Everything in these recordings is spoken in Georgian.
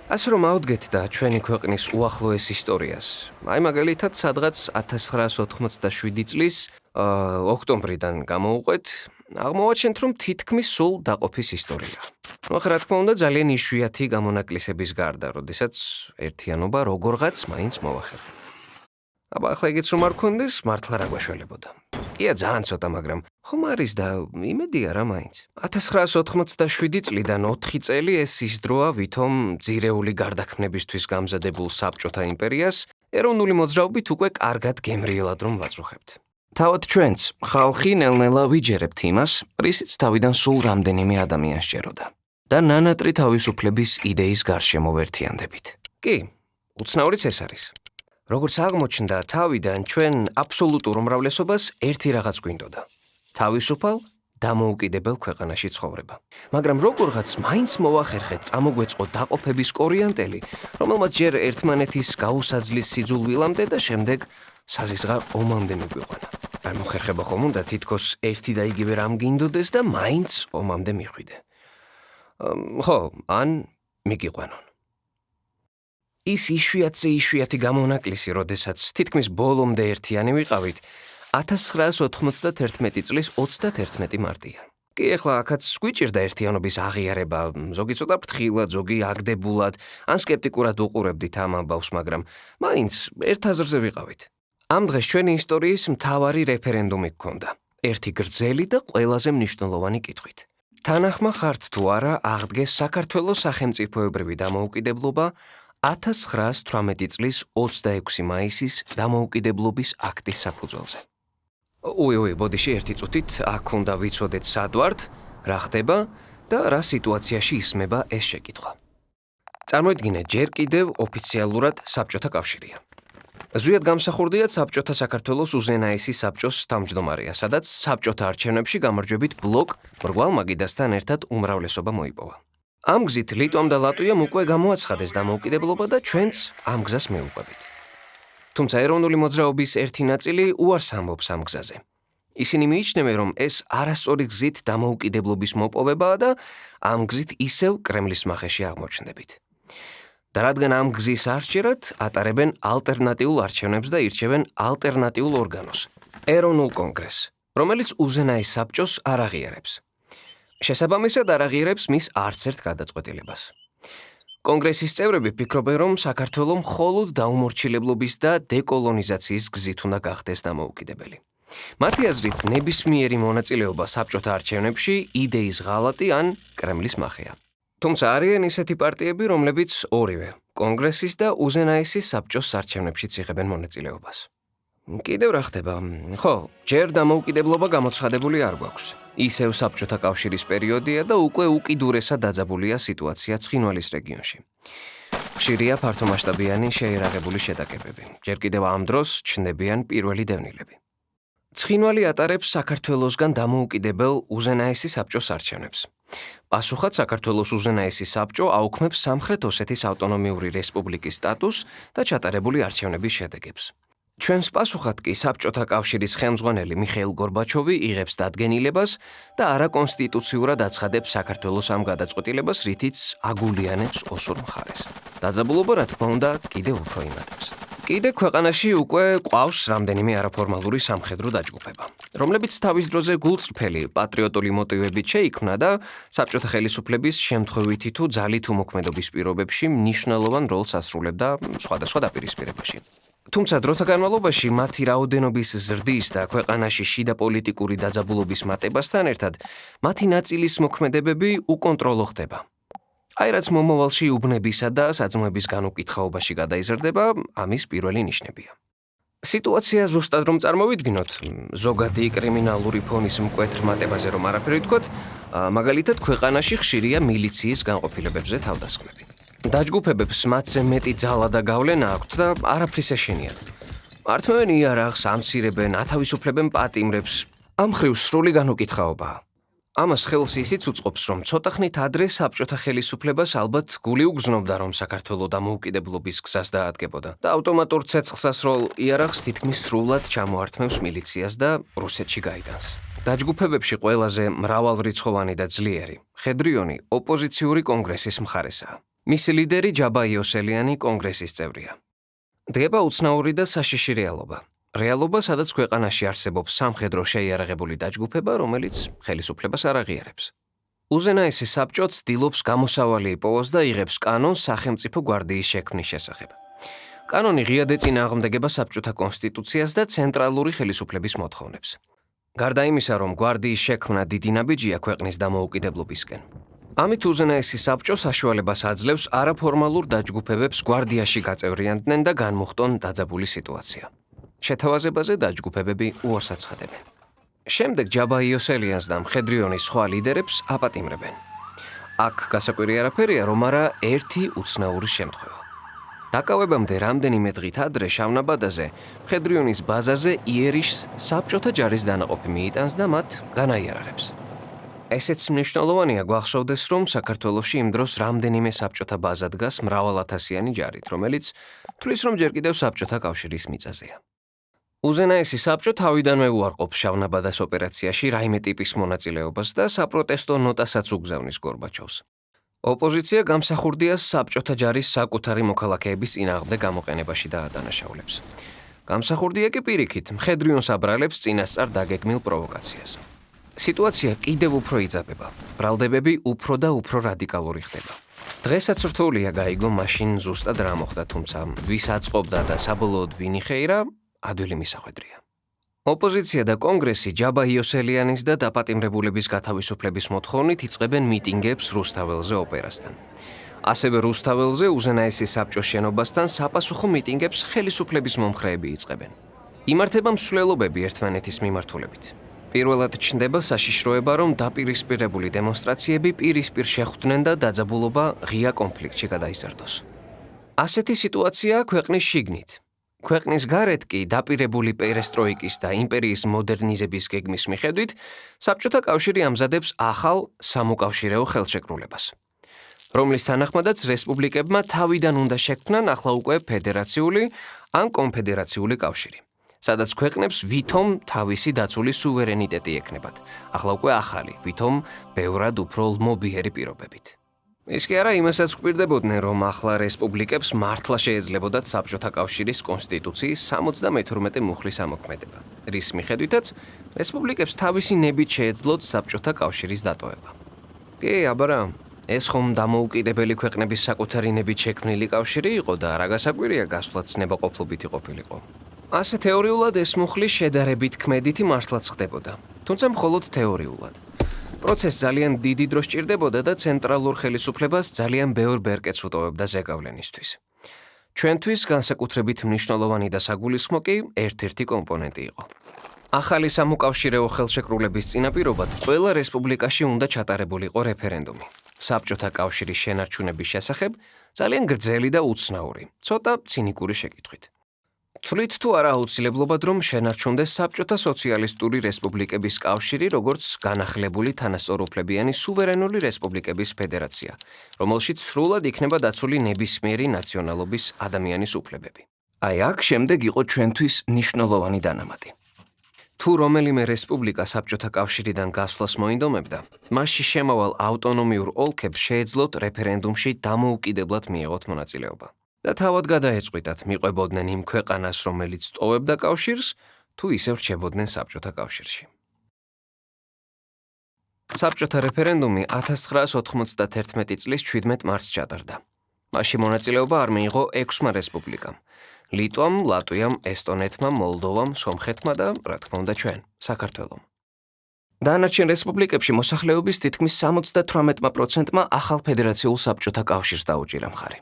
ასე რომ ავდგეთ და ჩვენი ქვეყნის უახლოეს ისტორიას. აი მაგალითად, სადღაც 1987 წლის ოქტომბრიდან გამოვუყვეთ, აღმოვაჩენთ, რომ თითქმის სულ დაყოფის ისტორია. რა თქმა უნდა, ძალიან იშვიათი გამონაკლისების გარდა, როდესაც ერთიანობა როგორღაც მაინც მოვახერხეთ. აბა ახლა ეგეც რომ არ გქონდეს, მართლა რა გვაშველებოდა. კია ძალიან ცოტა, მაგრამ ხომ არის და იმედია რა მაინც. 1987 წლიდან 4 წელი ეს ის დროა, ვითომ ძირეული გარდაქმნებისთვის გამზადებულ საბჭოთა იმპერიას ეროვნული მოძრაობით უკვე კარგად გემრიელად რომ ვაწუხებთ. თავად ჩვენც ხალხი ნელ-ნელა ვიჯერებთ იმას, რისიც თავიდან სულ რამდენიმე ადამიანს სჯეროდა და ნანატრი თავისუფლების იდეის გარშემო ვერთიანდებით. კი, უცნაურიც ეს არის. როგორც აღმოჩნდა, თავიდან ჩვენ აბსოლუტურ უმრავლესობას ერთი რაღაც გვინდოდა. თავისუფალ, დამოუკიდებელ ქვეყანაში ცხოვრება. მაგრამ როგორღაც მაინც მოვახერხეთ წამოგვეწყო დაყოფების კორიანტელი, რომელმაც ჯერ ერთმანეთის გაუსაძლის სიძულვილამდე და შემდეგ საზისღარ ომამდე მიგვიყვანა. არ მოხერხება ხომ უნდა თითქოს ერთი და იგივე რამ გინდოდეს და მაინც ომამდე მიხვიდე. ხო, ან მიგიყვანონ. ის იშვიათი გამონაკლისი, როდესაც თითქმის ბოლომდე ერთიანი ვიყავით, 1991 წლის 31 მარტია. კი, ახლა აქაც გვიჭირდა ერთიანობის აღიარება, ზოგი ცოტა ფრთხილად, ზოგი აგდებულად, ან სკეპტიკურად უყურებდით ამ ამბავს, მაგრამ მაინც ერთ აზრზე ვიყავით. ამ დღეს ჩვენი ისტორიის მთავარი რეფერენდუმი გქონდა, ერთი გრძელი და ყველაზე მნიშვნელოვანი კითხვით. თანახმა ხართ თუ არა აღდგეს საქართველოს სახელმწიფოებრივი დამოუკიდებლობა 1918 წლის 26 მაისის დამოუკიდებლობის აქტის საფუძველზე. ბოდიში ერთი წუთით აქ უნდა ვიცოდეთ სად ვართ, რა ხდება და რა სიტუაციაში ისმება ეს შეკითხვა. წარმოიდგინეთ, ჯერ კიდევ ოფიციალურად საბჭოთა კავშირია. ზუსტად გამსახურდიათ საბჭოთა საქართველოს უზენაესი საბჭოს თავმჯდომარეა, სადაც საბჭოთა არჩევნებში გამარჯვებით ბლოკ მრგვალ მაგიდასთან ერთად უმრავლესობა მოიპოვა. ამ გზით ლიტვამ და ლატვიამ უკვე გამოაცხადეს დამოუკიდებლობა და ჩვენც ამ გზას მივუყვებით. თუმცა ეროვნული მოძრაობის ერთი ნაწილი უარს ამბობს ამ გზაზე. ისინი მიიჩნევენ, რომ ეს არასწორი გზით დამოუკიდებლობის მოპოვებაა და ამ გზით ისევ კრემლის მახეში აღმოჩნდებით. და რადგან ამ გზის არჩერად ატარებენ ალტერნატიულ არჩევნებს და ირჩევენ ალტერნატიულ ორგანოს, ეროვნულ კონგრესს, რომელიც უზენაეს საბჭოს არ აღიარებს. შესაბამისად არ აღიარებს მის არცერთ გადაწყვეტილებას. კონგრესის წევრები ფიქრობენ, რომ საქართველო მხოლოდ დაუმორჩილებლობის და დეკოლონიზაციის გზით უნდა გახდეს დამოუკიდებელი. მათი აზრით, ნებისმიერი მონაწილეობა საბჭოთა არჩევნებში იდეის ღალატი ან კრემლის მახეა. თუმცა არიან ისეთი პარტიები, რომლებიც ორივე, კონგრესის და უზენაესის საბჭოს არჩევნებშიც იღებენ მონაწილეობას. კიდევ რა ხდება? ხო, ჯერ დამოუკიდებლობა გამოცხადებული არ გვაქვს. ისევ საბჭოთა კავშირის პერიოდია და უკვე უკიდურესად დაძაბულია სიტუაცია ცხინვალის რეგიონში. ხშირია ფართომასშტაბიანი შეერაღებული შეტაკებები. ჯერ კიდევ ამ დროს ჩნდებიან პირველი დევნილები. ცხინვალი ატარებს საქართველოსგან დამოუკიდებელ უზენაესი საბჭოს არჩევნებს. პასუხად საქართველოს უზენაესი საბჭო აუქმებს სამხრეთ ოსეთის ავტონომიური რესპუბლიკის სტატუსს და ჩატარებული არჩევნების შედეგებს. ჩვენს პასუხად კი საბჭოთა კავშირის ხელმძღვანელი მიხეილ გორბაჩოვი იღებს დადგენილებას და არაკონსტიტუციურად აცხადებს საქართველოს ამ გადაწყვეტილებას, რითიც აგულიანებს ოსურ მხარეს. დაძაბულობა, რა თქმა უნდა, კიდევ უფრო იმატებს. კიდე ქვეყანაში უკვე ყავს რამდენიმე არაფორმალური სამხედრო დაჯგუფება, რომლებიც თავის დროზე გულწრფელი პატრიოტული მოტივებით შეიქმნა და საბჭოთა ხელისუფლების შემთხვევითი თუ ძალით უმოქმედობის პირობებში მნიშვნელოვან როლს ასრულებდა სხვადასხვა დაპირისპირებაში. თუმცა დროთა განმავლობაში მათი რაოდენობის ზრდის და ქვეყანაში შიდა პოლიტიკური დაძაბულობის მატებასთან ერთად მათი ნაწილის მოქმედებები უკონტროლო ხდება. აი რაც მომავალში უბნებისა და საძმოების განუკითხაობაში გადაიზრდება, ამის პირველი ნიშნებია. სიტუაცია ზუსტად რომ წარმოვიდგინოთ, ზოგადი კრიმინალური ფონის მკვეთრ მატებაზე რომ არაფერი ვთქვათ, მაგალითად ქვეყანაში ხშირია მილიციის განყოფილებებზე თავდასხმები. დაჯგუფებებს მათზე მეტი ძალა და გავლენა აქვთ და არაფრის ეშინიათ. ართმევენ იარაღს, ამცირებენ, ათავისუფლებენ პატიმრებს. ამ მხრივ სრული განუკითხაობაა. ამას ხელს ისიც უწყობს, რომ ცოტა ხნით ადრე საბჭოთა ხელისუფლებას ალბათ გული უგზნობდა, რომ საქართველო დამოუკიდებლობის გზას დაადგებოდა და ავტომატურ ცეცხლსასროლ იარაღს თითქმის სრულად ჩამოართმევს მილიციას და რუსეთში გაიტანს. დაჯგუფებებში ყველაზე მრავალრიცხოვანი და ძლიერი, ხედრიონი ოპოზიციური კონგრესის მხარესაა. მისი ლიდერი ჯაბა იოსელიანი კონგრესის წევრია. დგება უცნაური და საშიში რეალობა. რეალობა, სადაც ქვეყანაში არსებობს სამხედრო შეიარაღებული დაჯგუფება, რომელიც ხელისუფლებას არ აღიარებს. უზენაესი საბჭო ცდილობს გამოსავალი იპოვოს და იღებს კანონს სახელმწიფო გვარდიის შექმნის შესახებ. კანონი ღიად ეწინააღმდეგება საბჭოთა კონსტიტუციას და ცენტრალური ხელისუფლების მოთხოვნებს. გარდა იმისა, რომ გვარდიის შექმნა დიდი ნაბიჯია ქვეყნის დამოუკიდებლობისკენ. ამით უზენაესი საბჭო საშუალებას აძლევს არაფორმალურ დაჯგუფებებს გვარდიაში გაწევრიანდნენ და განმუხტონ დაძაბული სიტუაცია. შეთავაზებაზე დაჯგუფებები უარს აცხადებენ. შემდეგ ჯაბა იოსელიანს და მხედრიონის სხვა ლიდერებს აპატიმრებენ. აქ გასაკვირი არაფერია, რომ არა ერთი უცნაური შემთხვევა. დაკავებამდე რამდენიმე დღით ადრე შავნაბადაზე მხედრიონის ბაზაზე იერიშს საბჭოთა ჯარის დანაყოფი მიიტანს და მათ განაიარაღებს. ესეც მნიშვნელოვანია გვახსოვდეს, რომ საქართველოში იმ დროს რამდენიმე საბჭოთა ბაზა დგას მრავალათასიანი ჯარით, რომელიც თვლის, რომ ჯერ კიდევ საბჭოთა კავშირის მიწაზეა. უზენაესი საბჭო თავიდანვე უარყოფს შავნაბადას ოპერაციაში რაიმე ტიპის მონაწილეობას და საპროტესტო ნოტასაც უგზავნის გორბაჩოვს. ოპოზიცია გამსახურდია საბჭოთა ჯარის საკუთარი მოქალაქეების წინააღმდეგ გამოყენებაში დაადანაშაულებს. გამსახურდია კი პირიქით მხედრიონს აბრალებს წინასწარ დაგეგმილ პროვოკაციას. სიტუაცია კიდევ უფრო იძაბება. ბრალდებები უფრო და უფრო რადიკალური ხდება. დღესაც რთულია გაიგო მაშინ ზუსტად რა მოხდა, თუმცა ვის აწყობდა და საბოლოოდ ვინ იხეირა, ადვილი მისახვედრია. ოპოზიცია და კონგრესი ჯაბა იოსელიანის და დაპატიმრებულების გათავისუფლების მოთხოვნით იწყებენ მიტინგებს რუსთაველზე ოპერასთან. ასევე რუსთაველზე უზენაესი საბჭოს შენობასთან საპასუხო მიტინგებს ხელისუფლების მომხრეები იწყებენ. იმართება მსვლელობები ერთმანეთის მიმართულებით. პირველად ჩნდება საშიშროება, რომ დაპირისპირებული დემონსტრაციები პირისპირ შეხვდნენ და დაძაბულობა ღია კონფლიქტში გადაიზარდოს. ასეთი სიტუაციაა ქვეყნის შიგნით. ქვეყნის გარეთ კი დაპირებული პერესტროიკის და იმპერიის მოდერნიზების გეგმის მიხედვით საბჭოთა კავშირი ამზადებს ახალ სამოკავშირეო ხელშეკრულებას, რომლის თანახმადაც რესპუბლიკებმა თავიდან უნდა შექმნან ახლა უკვე ფედერაციული ან კონფედერაციული კავშირი, სადაც ქვეყნებს ვითომ თავისი დაცული სუვერენიტეტი ექნებათ, ახლა უკვე ახალი, ვითომ ბევრად უფრო ლმობიერი პირობებით. ის კი არა იმასაც გვპირდებოდნენ, რომ ახლა რესპუბლიკებს მართლა შეეძლებოდათ საბჭოთა კავშირის კონსტიტუციის 72 მუხლის ამოქმედება, რის მიხედვითაც რესპუბლიკებს თავისი ნებით შეეძლოთ საბჭოთა კავშირის დატოვება. კი, აბარა, ეს ხომ დამოუკიდებელი ქვეყნების საკუთარი ნებით შექმნილი კავშირი იყო და რა გასაკვირია გასვლად ცნებაყოფლობითი ყოფილიყო. ასე თეორიულად ეს მუხლი შედარებით ქმედითი მართლაც ხდებოდა, თუმცა მხოლოდ თეორიულად. პროცესს ძალიან დიდი დრო სჭირდებოდა და ცენტრალურ ხელისუფლებას ძალიან ბევრ ბერკეტს უტოვებდა ზეგავლენისთვის. ჩვენთვის განსაკუთრებით მნიშვნელოვანი და საგულისხმო კი ერთ-ერთი კომპონენტი იყო. ახალი სამოკავშირეო ხელშეკრულების წინაპირობად ყველა რესპუბლიკაში უნდა ჩატარებულიყო რეფერენდუმი. საბჭოთა კავშირის შენარჩუნების შესახებ ძალიან გრძელი და უცნაური, ცოტა ცინიკური შეკითხვით. თვლით თუ არა აუცილებლობად, რომ შენარჩუნდეს საბჭოთა სოციალისტური რესპუბლიკების კავშირი, როგორც განახლებული თანასწორუფლებიანი სუვერენული რესპუბლიკების ფედერაცია, რომელშიც სრულად იქნება დაცული ნებისმიერი ნაციონალობის ადამიანის უფლებები. აი აქ შემდეგ იყო ჩვენთვის მნიშვნელოვანი დანამატი. თუ რომელიმე რესპუბლიკა საბჭოთა კავშირიდან გასვლას მოინდომებდა, მასში შემავალ ავტონომიურ ოლქებს შეეძლოთ რეფერენდუმში დამოუკიდებლად მიეღოთ მონაწილეობა. და თავად გადაეწყვიტათ მიყვებოდნენ იმ ქვეყანას, რომელიც ტოვებდა კავშირს, თუ ისევ რჩებოდნენ საბჭოთა კავშირში. საბჭოთა რეფერენდუმი 1991 წლის 17 მარტს ჩატარდა. მასში მონაწილეობა არ მიიღო 6 რესპუბლიკამ: ლიტვამ, ლატვიამ, ესტონეთმა, მოლდოვამ, სომხეთმა და, რა თქმა უნდა, ჩვენ, საქართველომ. დანარჩენ რესპუბლიკებში მოსახლეობის თითქმის 78%-მა ახალ ფედერაციულ საბჭოთა კავშირს დაუჭირა მხარი.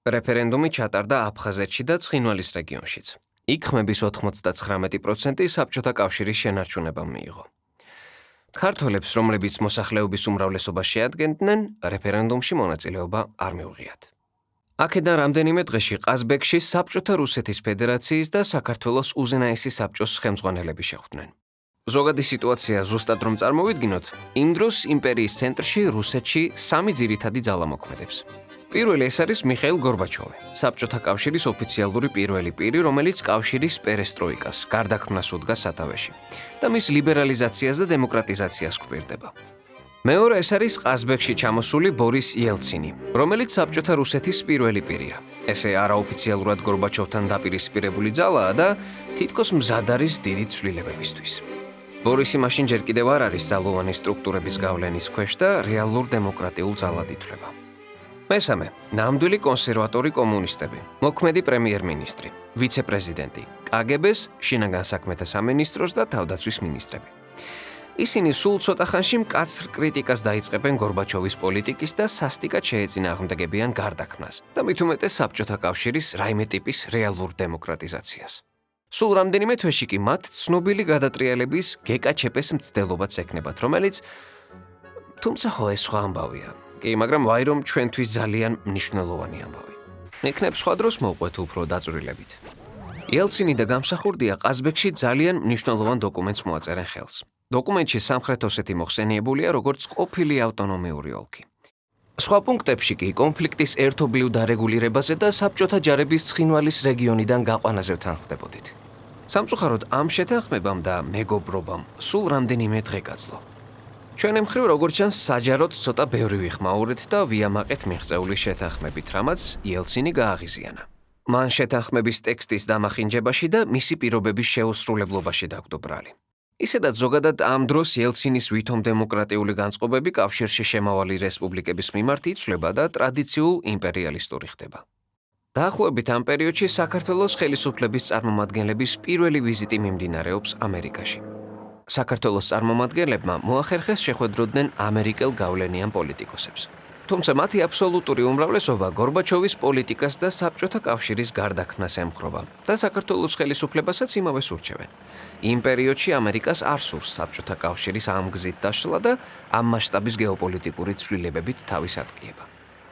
რეფერენდუმი ჩატარდა აფხაზეთში და ცხინვალის რეგიონშიც. იქ ხმების 99% საბჭოთა კავშირის შენარჩუნებამ მიიღო. ქართველებს, რომლებიც მოსახლეობის უმრავლესობას შეადგენდნენ, რეფერენდუმში მონაწილეობა არ მიუღიათ. აქედან რამდენიმე დღეში ყაზბეგში საბჭოთა რუსეთის ფედერაციის და საქართველოს უზენაესი საბჭოს ხელმძღვანელები შეხვდნენ. ზოგადი სიტუაცია ზუსტად რომ წარმოვიდგინოთ, იმ დროს იმპერიის ცენტრში რუსეთში 3 ძირითადი ძალა მოქმედებს. პირველი ეს არის მიხეილ გორბაჩოვი, საბჭოთა კავშირის ოფიციალური პირველი პირი, რომელიც კავშირის პერესტროიკას, გარდაქმნას უდგას სათავეში და მის ლიბერალიზაციას და დემოკრატიზაციას გვპირდება. მეორე ეს არის ყაზბეგში ჩამოსული ბორის იელცინი, რომელიც საბჭოთა რუსეთის პირველი პირია. ესე არაოფიციალურად გორბაჩოვთან დაპირისპირებული ძალაა და თითქოს მზად არის დიდი ცვლილებებისთვის. ბორისი მაშინ ჯერ კიდევ არ არის ძალოვანი სტრუქტურების გავლენის ქვეშ და რეალურ დემოკრატიულ ძალად ითვლება. მესამე, ნამდვილი კონსერვატორი კომუნისტები, მოქმედი პრემიერ-მინისტრი, ვიცე-პრეზიდენტი, კგბ-ს, შინაგან საქმეთა სამინისტროს და თავდაცვის მინისტრები. ისინი სულ ცოტა ხანში მკაცრ კრიტიკას დაიწყებენ გორბაჩოვის პოლიტიკის და სასტიკად შეეწინააღმდეგებიან გარდაქმნას და მით უმეტეს საბჭოთა კავშირის რაიმე ტიპის რეალურ დემოკრატიზაციას. სულ რამდენიმე თვეში კი მათ ცნობილი გადატრიალების გეკა ჩეპეს მცდელობაც ექნებათ, რომელიც თუმცა ხო ეს სხვა ამბავია. კი, მაგრამ ვაი რომ ჩვენთვის ძალიან მნიშვნელოვანი ამბავი. მექნებ სხვა დროს მოვყვეთ უფრო დაწვრილებით. იელცინი და გამსახურდია ყაზბეგში ძალიან მნიშვნელოვან დოკუმენტს მოაწერენ ხელს. დოკუმენტში სამხრეთ ოსეთი მოხსენიებულია როგორც ყოფილი ავტონომიური ოლქი. სხვა პუნქტებში კი კონფლიქტის ერთობლივ დარეგულირებაზე და საბჭოთა ჯარების ცხინვალის რეგიონიდან გაყვანაზე ვთანხმდებოდით. სამწუხაროდ ამ შეთანხმებამ და მეგობრობამ სულ რამდენიმე დღე გაძლო. ჩვენი მხრივ როგორც ჩანს საჯაროდ ცოტა ბევრი ვიხმაურეთ და ვიამაყეთ მიღწეული შეთანხმებით, რამაც იელცინი გააღიზიანა. მან შეთანხმების ტექსტის დამახინჯებაში და მისი პირობების შეუსრულებლობაში დაგვდო ბრალი. ისედაც ზოგადად ამ დროს იელცინის ვითომ დემოკრატიული განწყობები კავშირში შემავალი რესპუბლიკების მიმართ იცვლება და ტრადიციულ იმპერიალისტური ხდება. დაახლოებით ამ პერიოდში საქართველოს ხელისუფლების წარმომადგენლების პირველი ვიზიტი მიმდინარეობს ამერიკაში. საქართველოს წარმომადგენლებმა მოახერხეს შეხვედროდნენ ამერიკელ გავლენიან პოლიტიკოსებს. თუმცა მათი აბსოლუტური უმრავლესობა გორბაჩოვის პოლიტიკას და საბჭოთა კავშირის გარდაქმნას ემხრობა და საქართველოს ხელისუფლებასაც იმავეს ურჩევენ. იმ პერიოდში ამერიკას არ სურს საბჭოთა კავშირის ამ გზით დაშლა და ამ მასშტაბის გეოპოლიტიკური ცვლილებებით თავის ატკიება.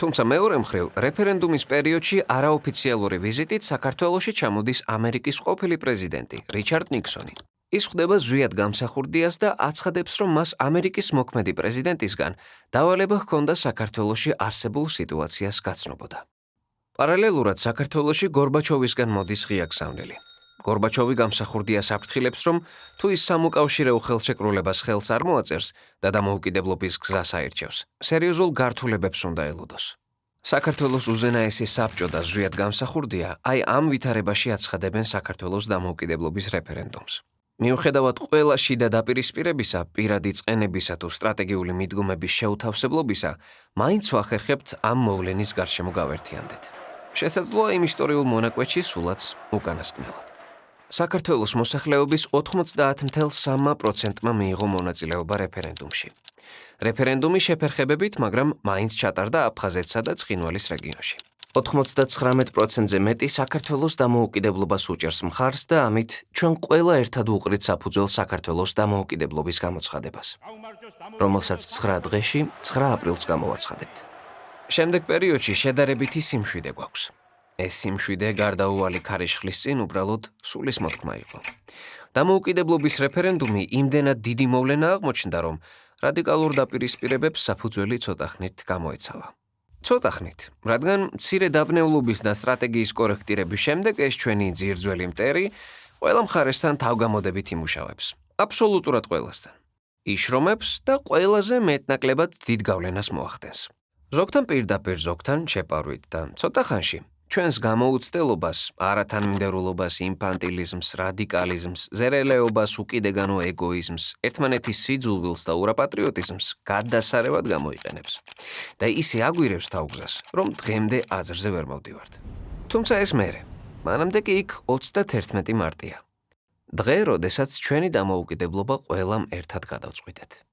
თუმცა მეორე მხრივ, რეფერენდუმის პერიოდში არაოფიციალური ვიზიტით საქართველოში ჩამოდის ამერიკის ყოფილი პრეზიდენტი რიჩარდ ნიქსონი. ის ხვდება ზვიად გამსახურდიას და აცხადებს, რომ მას ამერიკის მოქმედი პრეზიდენტისგან დავალება ჰქონდა საქართველოში არსებულ სიტუაციას გაცნობოდა. პარალელურად საქართველოში გორბაჩოვისგან მოდის ღია გზავნილი. გორბაჩოვი გამსახურდიას აფრთხილებს, რომ თუ ის სამუკავშირეო ხელშეკრულებას ხელს არ მოაწერს და დამოუკიდებლობის გზას აირჩევს, სერიოზულ გართულებებს უნდა ელოდოს. საქართველოს უზენაესი საბჭო და ზვიად გამსახურდია აი ამ ვითარებაში აცხადებენ საქართველოს დამოუკიდებლობის რეფერენდუმს. მიუხედავად ყველა შიდა დაპირისპირებისა, პირადი წყენებისა თუ სტრატეგიული მიდგომების შეუთავსებლობისა, მაინც ვახერხებთ ამ მოვლენის გარშემო გავერთიანდეთ. შესაძლოა იმ ისტორიულ მონაკვეთში სულაც უკანასკნელად. საქართველოს მოსახლეობის 90.3%-მა მიიღო მონაწილეობა რეფერენდუმში. რეფერენდუმი შეფერხებებით, მაგრამ მაინც ჩატარდა აფხაზეთსა და ცხინვალის რეგიონში. 99%-ზე მეტი საქართველოს დამოუკიდებლობას უჭერს მხარს და ამით ჩვენ ყველა ერთად უყრით საფუძველს საქართველოს დამოუკიდებლობის გამოცხადებას, რომელსაც 9 დღეში 9 აპრილს გამოვაცხადებთ. შემდეგ პერიოდში შედარებითი სიმშვიდე გვაქვს. ეს სიმშვიდე გარდაუვალი ქარიშხლის წინ უბრალოდ სულის მოთქმა იყო. დამოუკიდებლობის რეფერენდუმი იმდენად დიდი მოვლენა აღმოჩნდა, რომ რადიკალურ დაპირისპირებებს საფუძველი ცოტა ხნით გამოეცალა. ცოტა ხნით, რადგან მცირე დაბნეულობის და სტრატეგიის კორექტირების შემდეგ ეს ჩვენი ძირძველი მტერი ყველა მხარესთან თავგამოდებით იმუშავებს. აბსოლუტურად ყველასთან. იშრომებს და ყველაზე მეტნაკლებად დიდ გავლენას მოახდენს. ზოგთან პირდაპირ, ზოგთან შეპარვით და ცოტა ხანში ჩვენს გამოუცდელობას, არათანმიმდევრულობას, ინფანტილიზმს, რადიკალიზმს, ზერელეობას, უკიდეგანო ეგოიზმს, ერთმანეთის სიძულვილს და ურაპატრიოტიზმს გადასარევად გამოიყენებს. და ისე აგვირევს თავგზას, რომ დღემდე აზრზე ვერ მოვდივართ. თუმცა ეს მერე, მანამდე კი იქ 31 მარტია. დღე, როდესაც ჩვენი დამოუკიდებლობა ყველამ ერთად გადავწყვიტეთ.